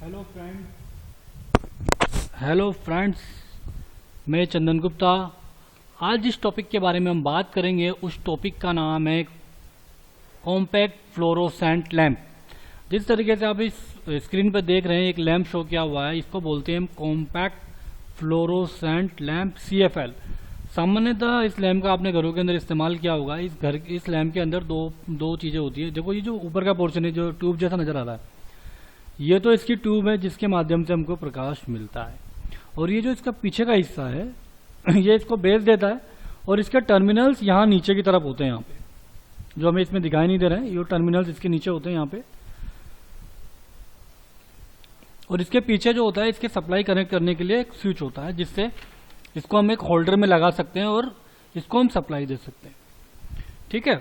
Hello friends, मैं चंदन गुप्ता। आज जिस टॉपिक के बारे में हम बात करेंगे उस टॉपिक का नाम है कॉम्पैक्ट फ्लोरोसेंट लैंप। जिस तरीके से आप इस स्क्रीन पर देख रहे हैं एक लैंप शो किया हुआ है, इसको बोलते हैं हम कॉम्पैक्ट फ्लोरोसेंट लैंप CFL। सामान्यतः इस लैंप का आपने घरों के अंदर इस्तेमाल किया होगा। इस लैंप के अंदर दो चीज़ें होती है। देखो, ये जो ऊपर का पोर्शन है जो ट्यूब जैसा नज़र आ रहा है, ये तो इसकी ट्यूब है जिसके माध्यम से हमको प्रकाश मिलता है, और ये जो इसका पीछे का हिस्सा है ये इसको बेस देता है, और इसके टर्मिनल्स यहाँ नीचे की तरफ होते हैं। यहाँ पे जो हमें इसमें दिखाई नहीं दे रहे हैं, ये टर्मिनल्स इसके नीचे होते हैं यहाँ पे, और इसके पीछे जो होता है इसके सप्लाई कनेक्ट करने के लिए एक स्विच होता है, जिससे इसको हम एक होल्डर में लगा सकते हैं और इसको हम सप्लाई दे सकते हैं। ठीक है,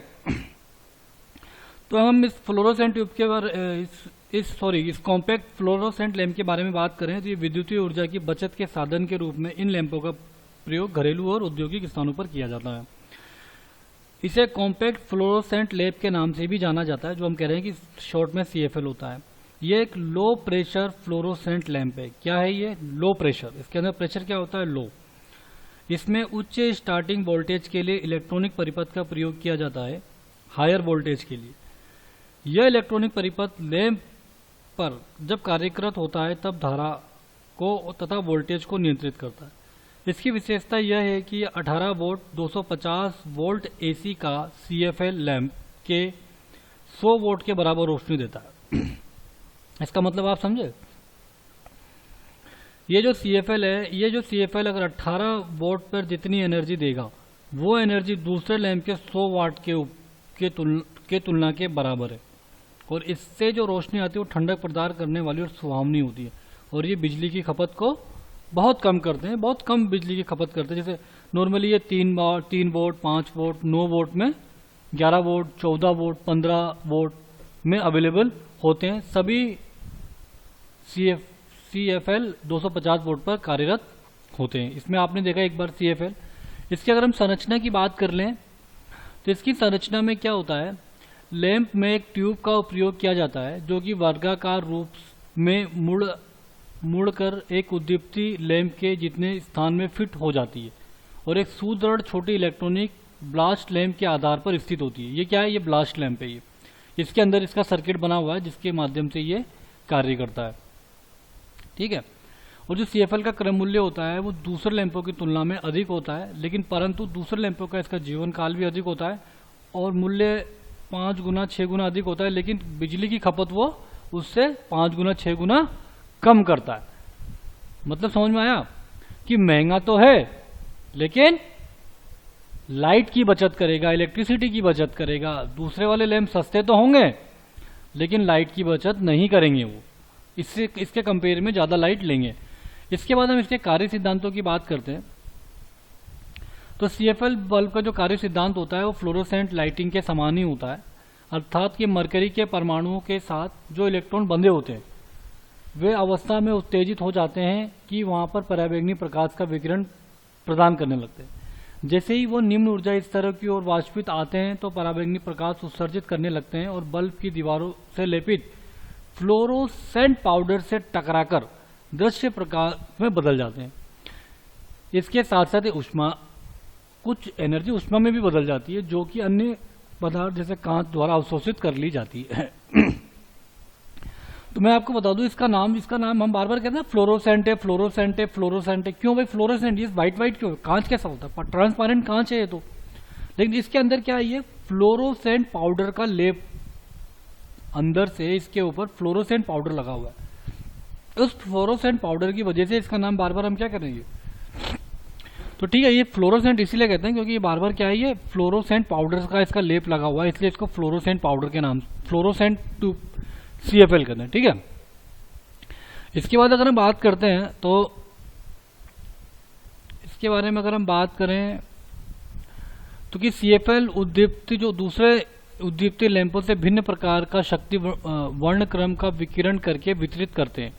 तो हम इस फ्लोरोसेंट ट्यूब के बारे इस कॉम्पैक्ट फ्लोरोसेंट लैंप के बारे में बात करें तो ये विद्युतीय ऊर्जा की बचत के साधन के रूप में इन लैंपों का प्रयोग घरेलू और औद्योगिक स्थानों पर किया जाता है। इसे कॉम्पैक्ट फ्लोरोसेंट लैंप के नाम से भी जाना जाता है, जो हम कह रहे हैं कि शॉर्ट में CFL होता है। ये एक लो प्रेशर फ्लोरोसेंट लैंप है। क्या है ये? Low pressure. इसके अंदर प्रेशर क्या होता है? लो। इसमें उच्च स्टार्टिंग वोल्टेज के लिए इलेक्ट्रॉनिक परिपथ का प्रयोग किया जाता है, हायर वोल्टेज के लिए। यह इलेक्ट्रॉनिक परिपथ लैंप पर जब कार्यरत होता है तब धारा को तथा वोल्टेज को नियंत्रित करता है। इसकी विशेषता यह है कि 18 वोल्ट 250 वोल्ट AC का CFL लैंप के 100 वोल्ट के बराबर रोशनी देता है। इसका मतलब आप समझे? ये जो CFL अगर 18 वोल्ट पर जितनी एनर्जी देगा, वो एनर्जी दूसरे लैंप के 100 वाट के तुलना के बराबर है, और इससे जो रोशनी आती है वो ठंडक प्रदान करने वाली और सुहावनी होती है, और ये बिजली की खपत को बहुत कम करते हैं, बहुत कम बिजली की खपत करते हैं। जैसे नॉर्मली ये 3 वोल्ट 5 वोल्ट 9 वोल्ट में 11 वोल्ट 14 वोल्ट 15 वोल्ट में अवेलेबल होते हैं। सभी CFL 250 वोल्ट पर कार्यरत होते हैं। इसमें आपने देखा एक बार CFL। इसकी अगर हम संरचना की बात कर लें तो इसकी संरचना में क्या होता है, लैंप में एक ट्यूब का उपयोग किया जाता है जो कि वर्गाकार रूप में मुड़कर एक उद्दीप्ति लैंप के जितने स्थान में फिट हो जाती है, और एक सुदृढ़ छोटी इलेक्ट्रॉनिक ब्लास्ट लैंप के आधार पर स्थित होती है। ये क्या है? ये ब्लास्ट लैंप है। ये इसके अंदर इसका सर्किट बना हुआ है जिसके माध्यम से ये कार्य करता है। ठीक है, और जो CFL का क्रम मूल्य होता है वो दूसरे लैंपों की तुलना में अधिक होता है, लेकिन परंतु दूसरे लैंपों का इसका जीवन काल भी अधिक होता है और मूल्य 5 गुना 6 गुना अधिक होता है, लेकिन बिजली की खपत वो उससे 5 गुना 6 गुना कम करता है। मतलब समझ में आया कि महंगा तो है लेकिन लाइट की बचत करेगा, इलेक्ट्रिसिटी की बचत करेगा। दूसरे वाले लैंप सस्ते तो होंगे लेकिन लाइट की बचत नहीं करेंगे, वो इसके कंपेयर में ज़्यादा लाइट लेंगे। इसके बाद हम इसके कार्य सिद्धांतों की बात करते हैं। तो CFL बल्ब का जो कार्य सिद्धांत होता है वो फ्लोरोसेंट लाइटिंग के समान ही होता है, अर्थात कि मरकरी के परमाणुओं के साथ जो इलेक्ट्रॉन बंधे होते हैं वे अवस्था में उत्तेजित हो जाते हैं कि वहाँ पर पराबैंगनी प्रकाश का विकिरण प्रदान करने लगते हैं। जैसे ही वो निम्न ऊर्जा स्तर की ओर वाष्पित आते हैं तो पराबैंगनी प्रकाश उत्सर्जित करने लगते हैं और बल्ब की दीवारों से लेपित फ्लोरोसेंट पाउडर से टकराकर दृश्य प्रकाश में बदल जाते हैं। इसके साथ साथ कुछ एनर्जी ऊष्मा में भी बदल जाती है, जो कि अन्य पदार्थ जैसे कांच द्वारा अवशोषित कर ली जाती है। तो मैं आपको बता दूं इसका नाम हम बार बार कहते हैं फ्लोरोसेंट है, फ्लोरोसेंट है, फ्लोरोसेंट है। क्यों भाई फ्लोरोसेंट? ये वाइट क्यों? कांच कैसा होता है? ट्रांसपेरेंट कांच है ये तो, लेकिन इसके अंदर क्या है? ये फ्लोरोसेंट पाउडर का लेप, अंदर से इसके ऊपर फ्लोरोसेंट पाउडर लगा हुआ है। उस फ्लोरोसेंट पाउडर की वजह से इसका नाम बार बार हम क्या करेंगे? तो ठीक है, ये फ्लोरोसेंट इसीलिए कहते हैं क्योंकि ये बार बार क्या है, ये फ्लोरोसेंट पाउडर का इसका लेप लगा हुआ है, इसलिए इसको फ्लोरोसेंट पाउडर के नाम फ्लोरोसेंट ट्यूब CFL कहते हैं। ठीक है, इसके बाद अगर हम बात करते हैं तो इसके बारे में अगर हम बात करें तो कि CFL उद्दीप्ति जो दूसरे उद्दीप्ति लैंपों से भिन्न प्रकार का शक्ति वर्णक्रम का विकिरण करके वितरित करते हैं।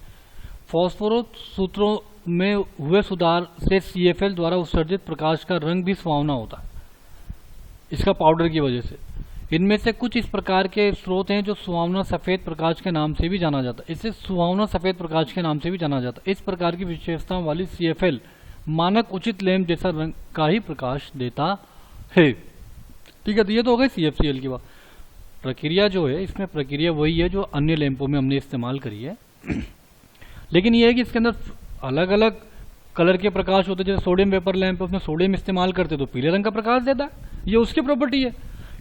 फॉस्फोरो सूत्रों में हुए सुधार से CFL द्वारा उत्सर्जित प्रकाश का रंग भी सुहावना होता है इसका पाउडर की वजह से। इनमें से कुछ इस प्रकार के स्रोत हैं जो सुहावना सफेद प्रकाश के नाम से भी जाना जाता है। इसे सुहावना सफेद प्रकाश के नाम से भी जाना जाता है। इस प्रकार की विशेषताओं वाली CFL मानक उचित लैंप जैसा रंग का ही प्रकाश देता है। ठीक है, तो ये तो हो गई CFCL की बात। प्रक्रिया जो है, इसमें प्रक्रिया वही है जो अन्य लैंपों में हमने इस्तेमाल करी है लेकिन ये है कि इसके अंदर अलग अलग कलर के प्रकाश होते हैं। जैसे सोडियम वेपर लैंप है, उसमें सोडियम इस्तेमाल करते हैं तो पीले रंग का प्रकाश देता है, ये उसकी प्रॉपर्टी है।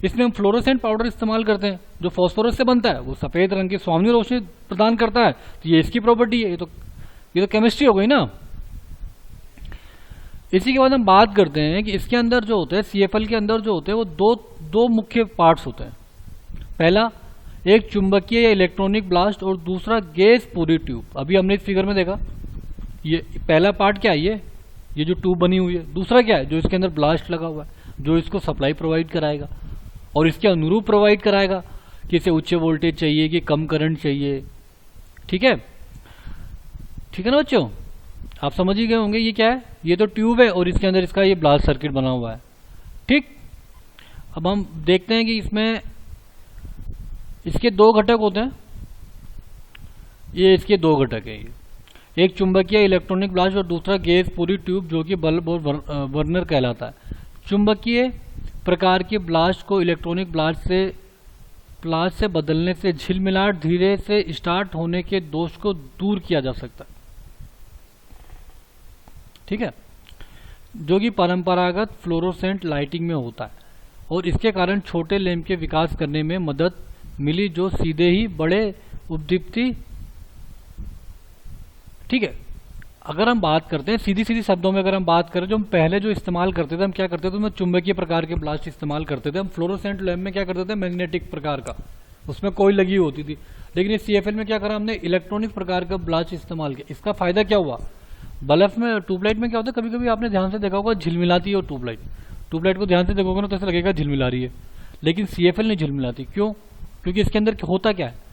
इसमें हम फ्लोरोसेंट पाउडर इस्तेमाल करते हैं जो फास्फोरस से बनता है, वो सफेद रंग की सुहावनी रोशनी प्रदान करता है, तो ये इसकी प्रॉपर्टी है। ये तो केमिस्ट्री हो गई ना। इसी के बाद हम बात करते हैं कि इसके अंदर जो होता है, CFL के अंदर जो होते हैं, वो दो मुख्य पार्ट्स होते हैं। पहला एक चुंबकीय या इलेक्ट्रॉनिक ब्लास्ट और दूसरा गैस पूरी ट्यूब। अभी हमने इस फिगर में देखा, ये पहला पार्ट क्या है, ये जो ट्यूब बनी हुई है। दूसरा क्या है, जो इसके अंदर ब्लास्ट लगा हुआ है, जो इसको सप्लाई प्रोवाइड कराएगा और इसके अनुरूप प्रोवाइड कराएगा कि इसे उच्च वोल्टेज चाहिए कि कम करंट चाहिए। ठीक है ना बच्चों, आप समझ ही गए होंगे ये क्या है। ये तो ट्यूब है और इसके अंदर इसका ये ब्लास्ट सर्किट बना हुआ है। ठीक, अब हम देखते हैं कि इसमें इसके दो घटक होते हैं। ये इसके दो घटक है, एक चुंबकीय इलेक्ट्रॉनिक ब्लास्ट और दूसरा गैस पूरी ट्यूब जो कि बल्ब और बर्नर कहलाता है। चुंबकीय प्रकार के ब्लास्ट को इलेक्ट्रॉनिक ब्लास्ट से बदलने से झिलमिलाहट धीरे से स्टार्ट होने के दोष को दूर किया जा सकता है। ठीक है, जो कि परंपरागत फ्लोरोसेंट लाइटिंग में होता है और इसके कारण छोटे लैंप के विकास करने में मदद मिली जो सीधे ही बड़े उपदीप्ति। ठीक है, अगर हम बात करते हैं सीधी शब्दों में, अगर हम बात करें जो हम पहले जो इस्तेमाल करते थे, हम क्या करते थे, हम चुंबकीय प्रकार के ब्लास्ट इस्तेमाल करते थे। हम फ्लोरोसेंट लैंप में क्या करते थे, मैग्नेटिक प्रकार का, उसमें कोई लगी होती थी। लेकिन इस CFL में क्या करा हमने, इलेक्ट्रॉनिक प्रकार का ब्लास्ट इस्तेमाल किया। इसका फायदा क्या हुआ, बल्ब में, ट्यूबलाइट में क्या होता है, कभी कभी आपने ध्यान से देखा होगा झिलमिलाती है ट्यूबलाइट को ध्यान से देखोगे ना तो ऐसा लगेगा झिलमिला रही है, लेकिन CFL नहीं झिलमिलाती। क्यों, क्योंकि इसके अंदर होता क्या है,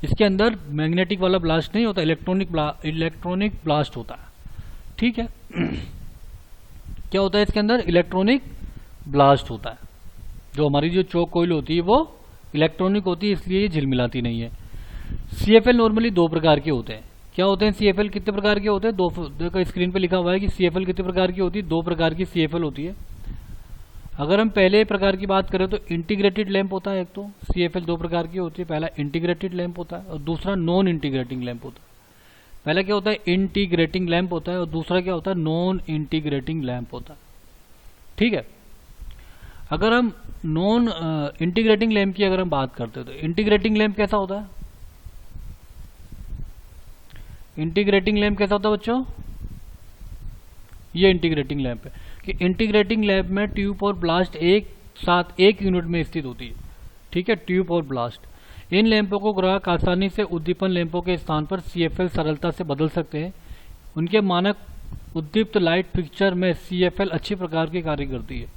इसके अंदर मैग्नेटिक वाला ब्लास्ट नहीं होता, इलेक्ट्रॉनिक ब्लास्ट होता है। ठीक है क्या होता है इसके अंदर, इलेक्ट्रॉनिक ब्लास्ट होता है। जो हमारी जो चोक कोइल होती है वो इलेक्ट्रॉनिक होती है, इसलिए ये झिलमिलाती नहीं है। CFL नॉर्मली दो प्रकार के होते हैं। क्या होते हैं CFL, कितने प्रकार के होते हैं, देखो स्क्रीन पे लिखा हुआ है कि CFL कितने प्रकार की होती है, दो प्रकार की CFL होती है। अगर हम पहले प्रकार की बात करें तो इंटीग्रेटेड लैंप होता है। एक तो CFL दो प्रकार की होती है, पहला इंटीग्रेटेड लैंप होता है और दूसरा नॉन इंटीग्रेटिंग लैंप होता है। पहला क्या होता है, इंटीग्रेटिंग लैंप होता है और दूसरा क्या होता है, नॉन इंटीग्रेटिंग लैंप होता है। ठीक है, अगर हम नॉन इंटीग्रेटिंग लैंप की अगर हम बात करते हैं तो इंटीग्रेटिंग लैंप कैसा होता है, इंटीग्रेटिंग लैंप कैसा होता है बच्चों, ये इंटीग्रेटिंग लैंप है कि इंटीग्रेटिंग लैंप में ट्यूब और ब्लास्ट एक साथ एक यूनिट में स्थित होती है। ठीक है, ट्यूब और ब्लास्ट। इन लैंपों को ग्राहक आसानी से उद्दीपन लैंपों के स्थान पर CFL सरलता से बदल सकते हैं। उनके मानक उद्दीप्त लाइट फिक्सचर में CFL अच्छी प्रकार की कार्य करती है।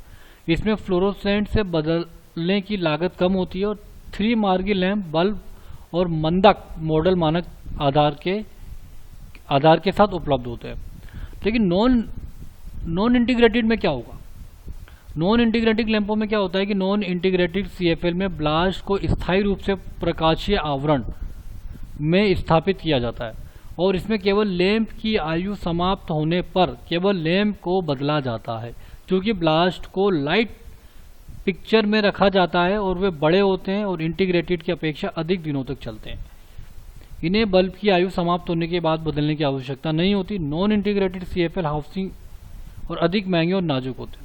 इसमें फ्लोरोसेंट से बदलने की लागत कम होती है और 3 मार्गी लैंप बल्ब और मंदक मॉडल मानक आधार के साथ उपलब्ध होते हैं। लेकिन नॉन इंटीग्रेटेड में क्या होगा, नॉन इंटीग्रेटेड लैंपों में क्या होता है कि नॉन इंटीग्रेटेड CFL में ब्लास्ट को स्थायी रूप से प्रकाशीय आवरण में स्थापित किया जाता है और इसमें केवल लैंप की आयु समाप्त होने पर केवल लैंप को बदला जाता है। क्योंकि ब्लास्ट को लाइट पिक्चर में रखा जाता है और वे बड़े होते हैं और इंटीग्रेटेड की अपेक्षा अधिक दिनों तक चलते हैं। इन्हें बल्ब की आयु समाप्त होने के बाद बदलने की आवश्यकता नहीं होती। नॉन इंटीग्रेटेड CFL हाउसिंग और अधिक महंगे और नाजुक होते हैं।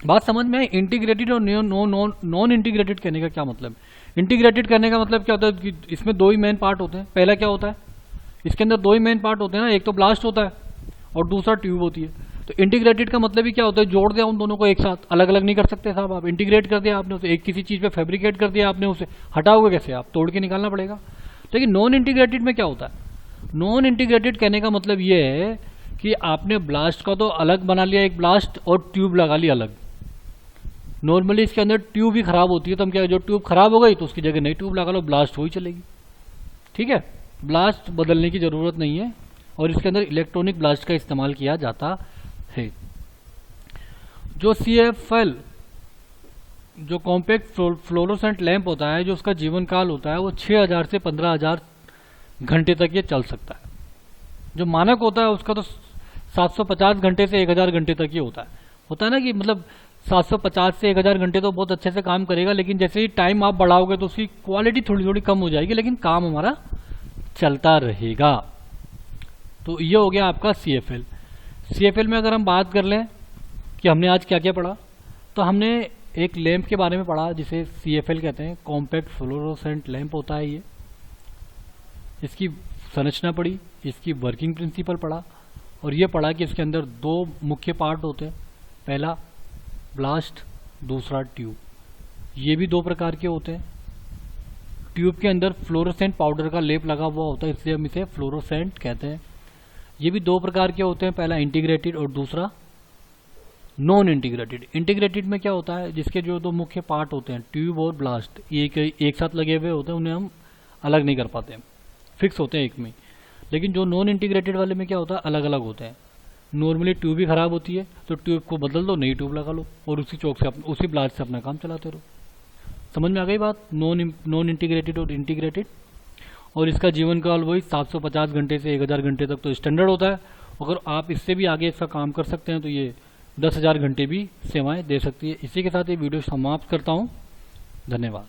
बात समझ में आई, इंटीग्रेटेड और नॉन इंटीग्रेटेड कहने का क्या मतलब है। इंटीग्रेटेड करने का मतलब क्या होता है कि इसमें दो ही मेन पार्ट होते हैं। पहला क्या होता है, इसके अंदर दो ही मेन पार्ट होते हैं ना, एक तो ब्लास्ट होता है और दूसरा ट्यूब होती है। तो इंटीग्रेटेड का मतलब ही क्या होता है, जोड़ दिया उन दोनों को एक साथ, अलग अलग नहीं कर सकते साहब आप। इंटीग्रेट कर दिया आपने उसे, एक किसी चीज पे फैब्रिकेट कर दिया आपने उसे, हटाओगे कैसे आप, तोड़ के निकालना पड़ेगा। लेकिन नॉन इंटीग्रेटेड में क्या होता है, नॉन इंटीग्रेटेड कहने का मतलब ये है कि आपने ब्लास्ट का तो अलग बना लिया एक ब्लास्ट और ट्यूब लगा ली अलग। नॉर्मली इसके अंदर ट्यूब ही खराब होती है तो हम क्या, जो ट्यूब खराब हो गई तो उसकी जगह नई ट्यूब लगा लो, ब्लास्ट हो ही चलेगी। ठीक है, ब्लास्ट बदलने की जरूरत नहीं है और इसके अंदर इलेक्ट्रॉनिक ब्लास्ट का इस्तेमाल किया जाता है। जो CFL जो कॉम्पैक्ट फ्लोरोसेंट लैंप होता है, जो उसका जीवन काल होता है वो 6000 से 15000 घंटे तक ये चल सकता है। जो मानक होता है उसका तो 750 घंटे से 1000 घंटे तक ही होता है ना कि मतलब 750 से 1000 घंटे तो बहुत अच्छे से काम करेगा, लेकिन जैसे ही टाइम आप बढ़ाओगे तो उसकी क्वालिटी थोड़ी थोड़ी कम हो जाएगी, लेकिन काम हमारा चलता रहेगा। तो ये हो गया आपका CFL। CFL में अगर हम बात कर लें कि हमने आज क्या क्या पढ़ा, तो हमने एक लैंप के बारे में पढ़ा जिसे CFL कहते हैं, कॉम्पैक्ट फ्लोरोसेंट लैंप होता है ये। इसकी संरचना पढ़ी, इसकी वर्किंग प्रिंसिपल पढ़ा, और ये पढ़ा कि इसके अंदर दो मुख्य पार्ट होते हैं, पहला ब्लास्ट, दूसरा ट्यूब। ये भी दो प्रकार के होते हैं। ट्यूब के अंदर फ्लोरोसेंट पाउडर का लेप लगा हुआ होता है, इसलिए हम इसे फ्लोरोसेंट कहते हैं। ये भी दो प्रकार के होते हैं, पहला इंटीग्रेटेड और दूसरा नॉन इंटीग्रेटेड। इंटीग्रेटेड में क्या होता है, जिसके जो दो मुख्य पार्ट होते हैं ट्यूब और ब्लास्ट, ये एक साथ लगे हुए होते हैं, उन्हें हम अलग नहीं कर पाते, फिक्स होते हैं एक में। लेकिन जो नॉन इंटीग्रेटेड वाले में क्या होता है, अलग अलग होते हैं। नॉर्मली ट्यूब ही खराब होती है तो ट्यूब को बदल दो, नई ट्यूब लगा लो और उसी चौक से उसी ब्लास्ट से अपना काम चलाते रहो। समझ में आ गई बात, नॉन इंटीग्रेटेड और इंटीग्रेटेड। और इसका जीवन काल वही 750 घंटे से 1000 घंटे तक तो स्टैंडर्ड होता है। अगर आप इससे भी आगे इसका काम कर सकते हैं तो ये 10,000 घंटे भी सेवाएं दे सकती है। इसी के साथ ये वीडियो समाप्त करता हूँ। धन्यवाद।